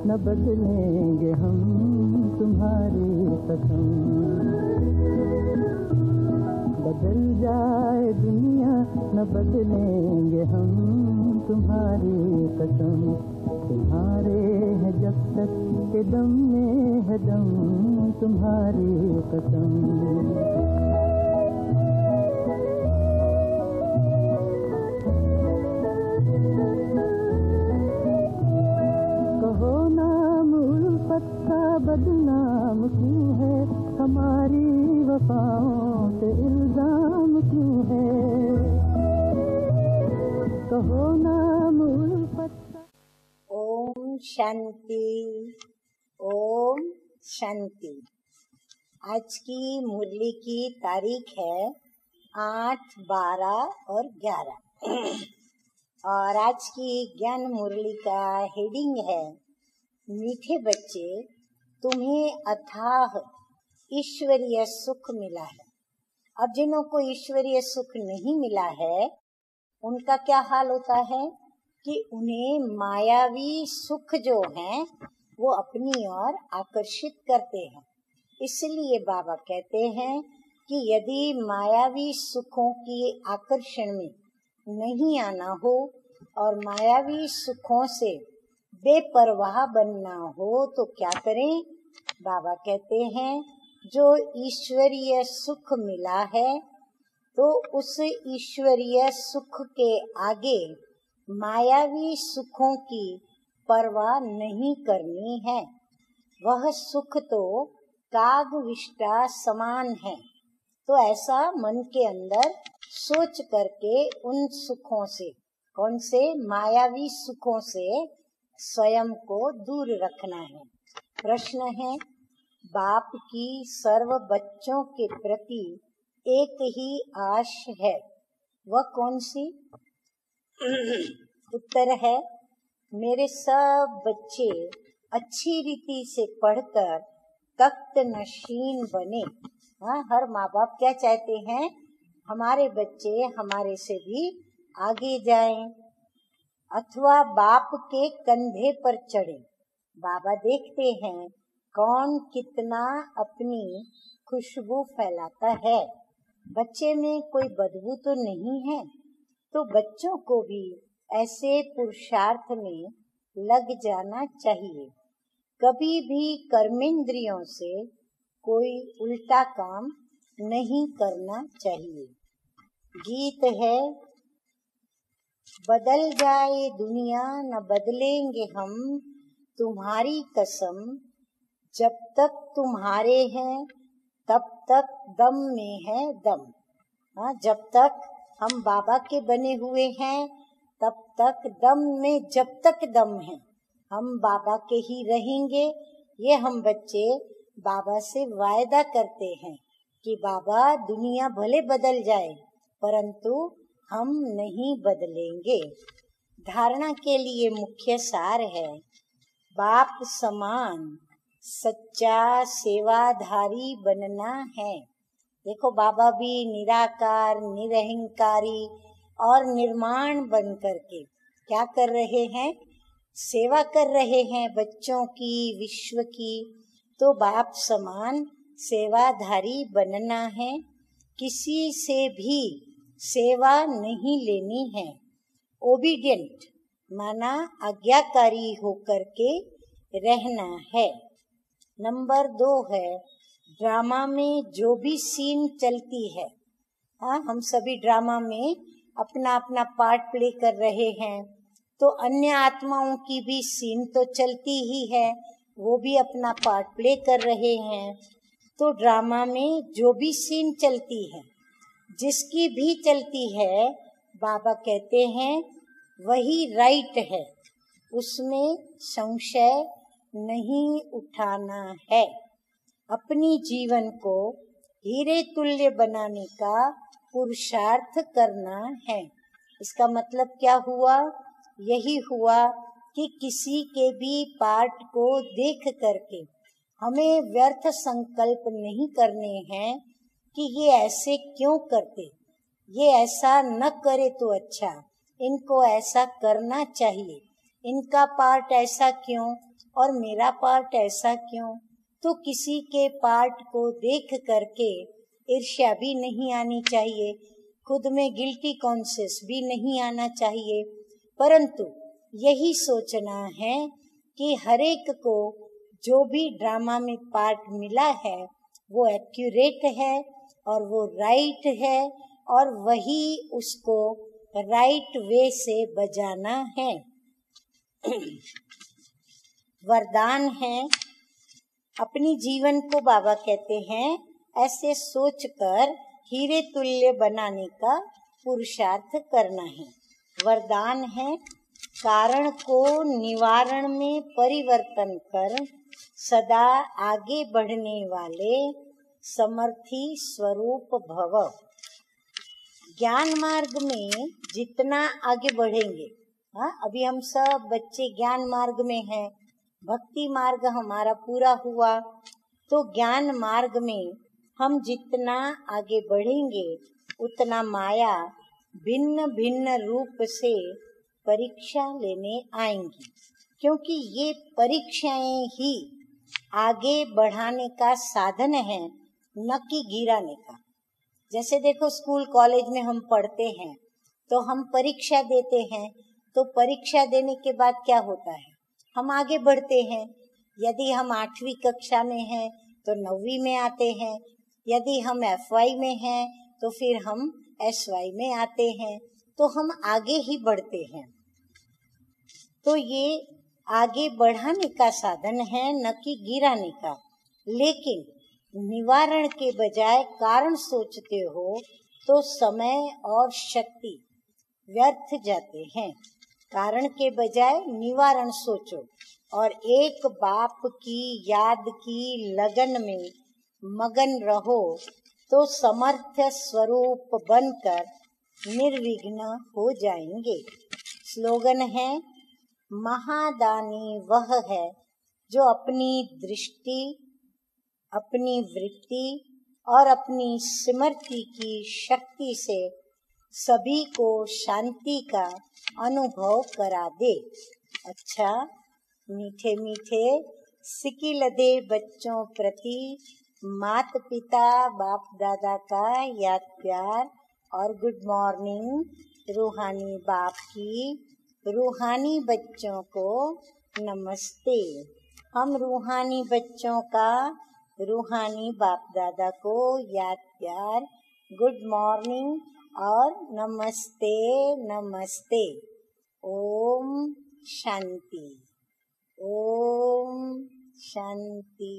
न बदलेंगे हम तुम्हारी कसम। बदल जाए दुनिया न बदलेंगे हम तुम्हारी कसम। तुम्हारे है जब तक के दम में है दम तुम्हारी कसम। कहो नाम उल्फत का बदनाम क्यों है, हमारी वफाओं से इल्जाम क्यों है। कहो नाम उल्फत का। ओम शांति, ओम शांति। आज की मुरली की तारीख है 8, 12 और 11 और आज की ज्ञान मुरली का हेडिंग है मीठे बच्चे, तुम्हें अथाह ईश्वरीय सुख मिला है। अब जिन्हों को ईश्वरीय सुख नहीं मिला है उनका क्या हाल होता है कि उन्हें मायावी सुख जो हैं वो अपनी ओर आकर्षित करते हैं। इसलिए बाबा कहते हैं कि यदि मायावी सुखों की आकर्षण में नहीं आना हो और मायावी सुखों से बेपरवाह बनना हो तो क्या करें। बाबा कहते हैं जो ईश्वरीय सुख मिला है तो उस ईश्वरीय सुख के आगे मायावी सुखों की परवाह नहीं करनी है। वह सुख तो कागविष्टा समान है। तो ऐसा मन के अंदर सोच करके उन सुखों से, कौन से मायावी सुखों से स्वयं को दूर रखना है। प्रश्न है, बाप की सर्व बच्चों के प्रति एक ही आश है, वह कौन सी। उत्तर है, मेरे सब बच्चे अच्छी रीति से पढ़कर तख्त नशीन बने। हर माँ बाप क्या चाहते हैं, हमारे बच्चे हमारे से भी आगे जाएं अथवा बाप के कंधे पर चढ़े। बाबा देखते हैं कौन कितना अपनी खुशबू फैलाता है। बच्चे में कोई बदबू तो नहीं है, तो बच्चों को भी ऐसे पुरुषार्थ में लग जाना चाहिए। कभी भी कर्मेंद्रियों से कोई उल्टा काम नहीं करना चाहिए। गीत है, बदल जाए दुनिया न बदलेंगे हम तुम्हारी कसम। जब तक तुम्हारे हैं तब तक दम में है दम। जब तक हम बाबा के बने हुए हैं तब तक दम में जब तक दम है हम बाबा के ही रहेंगे। ये हम बच्चे बाबा से वायदा करते हैं कि बाबा दुनिया भले बदल जाए परंतु हम नहीं बदलेंगे। धारणा के लिए मुख्य सार है, बाप समान सच्चा सेवाधारी बनना है। देखो बाबा भी निराकार, निरहंकारी और निर्माण बन करके क्या कर रहे हैं, सेवा कर रहे हैं बच्चों की, विश्व की। तो बाप समान सेवाधारी बनना है, किसी से भी सेवा नहीं लेनी है। ओबीडियंट माना आज्ञाकारी होकर के रहना है। नंबर 2 है, ड्रामा में जो भी सीन चलती है, हम सभी ड्रामा में अपना अपना पार्ट प्ले कर रहे हैं, तो अन्य आत्माओं की भी सीन तो चलती ही है, वो भी अपना पार्ट प्ले कर रहे हैं। तो ड्रामा में जो भी सीन चलती है, जिसकी भी चलती है, बाबा कहते हैं वही राइट है, उसमें संशय नहीं उठाना है। अपनी जीवन को हीरे तुल्य बनाने का पुरुषार्थ करना है। इसका मतलब क्या हुआ, यही हुआ कि किसी के भी पार्ट को देख करके हमें व्यर्थ संकल्प नहीं करने हैं कि ये ऐसे क्यों करते, ये ऐसा न करे तो अच्छा, इनको ऐसा करना चाहिए, इनका पार्ट ऐसा क्यों, और मेरा पार्ट ऐसा क्यों। तो किसी के पार्ट को देख करके ईर्ष्या भी नहीं आनी चाहिए, खुद में गिल्टी कॉन्शियस भी नहीं आना चाहिए, परंतु यही सोचना है कि हर एक को जो भी ड्रामा में पार्ट मिला है वो एक्यूरेट है और वो राइट है और वही उसको राइट वे से बजाना है। वरदान है, अपनी जीवन को बाबा कहते हैं ऐसे सोचकर हीरे तुल्य बनाने का पुरुषार्थ करना है। वरदान है, कारण को निवारण में परिवर्तन कर सदा आगे बढ़ने वाले समर्थी स्वरूप भव। ज्ञान मार्ग में जितना आगे बढ़ेंगे, अभी हम सब बच्चे ज्ञान मार्ग में हैं, भक्ति मार्ग हमारा पूरा हुआ, तो ज्ञान मार्ग में हम जितना आगे बढ़ेंगे उतना माया भिन्न भिन्न रूप से परीक्षा लेने आएंगी, क्योंकि ये परीक्षाएं ही आगे बढ़ाने का साधन है, न कि गिराने का। जैसे देखो स्कूल कॉलेज में हम पढ़ते हैं तो हम परीक्षा देते हैं, तो परीक्षा देने के बाद क्या होता है, हम आगे बढ़ते हैं। यदि हम 8वीं कक्षा में हैं तो 9वीं में आते हैं, यदि हम FY में हैं तो फिर हम SY में आते हैं, तो हम आगे ही बढ़ते हैं। तो ये आगे बढ़ाने का साधन है, न कि गिराने का। लेकिन निवारण के बजाय कारण सोचते हो तो समय और शक्ति व्यर्थ जाते हैं। कारण के बजाय निवारण सोचो और एक बाप की याद की लगन में मगन रहो, तो समर्थ स्वरूप बनकर निर्विघ्न हो जाएंगे। स्लोगन है, महादानी वह है जो अपनी दृष्टि, अपनी वृत्ति और अपनी स्मृति की शक्ति से सभी को शांति का अनुभव करा दे। अच्छा, मीठे मीठे सिकिलदे बच्चों प्रति मात पिता बाप दादा का याद प्यार और गुड मॉर्निंग रूहानी बाप की रूहानी बच्चों को नमस्ते। हम रूहानी बच्चों का रूहानी बाप दादा को याद प्यार, गुड मॉर्निंग और नमस्ते नमस्ते। ओम शांति, ओम शांति।